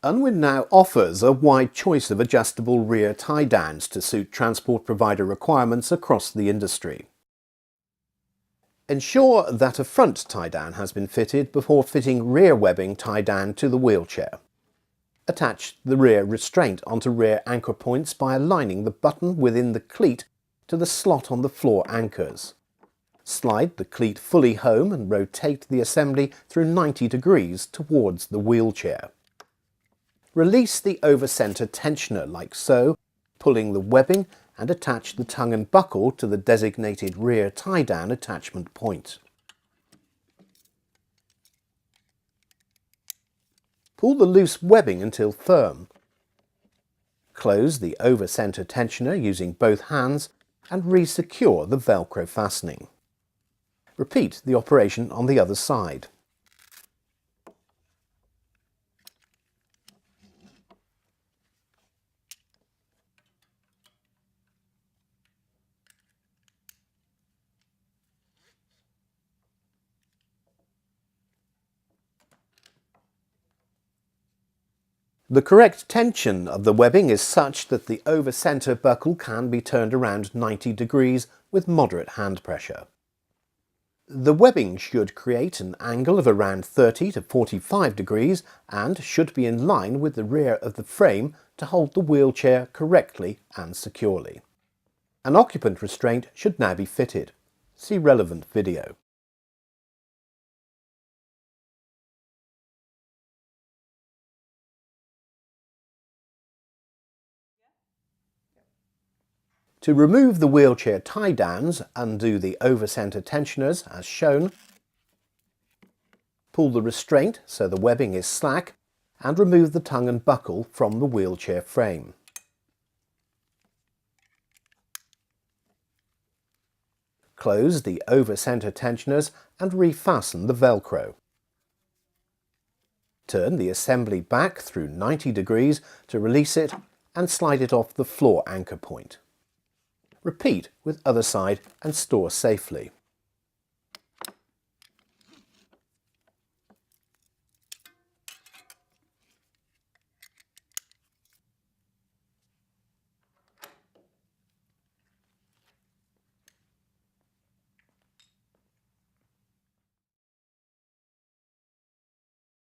Unwin now offers a wide choice of adjustable rear tie-downs to suit transport provider requirements across the industry. Ensure that a front tie-down has been fitted before fitting rear webbing tie-down to the wheelchair. Attach the rear restraint onto rear anchor points by aligning the button within the cleat to the slot on the floor anchors. Slide the cleat fully home and rotate the assembly through 90 degrees towards the wheelchair. Release the over-center tensioner like so, pulling the webbing, and attach the tongue and buckle to the designated rear tie-down attachment point. Pull the loose webbing until firm. Close the over-center tensioner using both hands and re-secure the Velcro fastening. Repeat the operation on the other side. The correct tension of the webbing is such that the over-center buckle can be turned around 90 degrees with moderate hand pressure. The webbing should create an angle of around 30 to 45 degrees and should be in line with the rear of the frame to hold the wheelchair correctly and securely. An occupant restraint should now be fitted. See relevant video. To remove the wheelchair tie-downs, undo the over-center tensioners as shown. Pull the restraint so the webbing is slack and remove the tongue and buckle from the wheelchair frame. Close the over-center tensioners and refasten the Velcro. Turn the assembly back through 90 degrees to release it and slide it off the floor anchor point. Repeat with other side and store safely.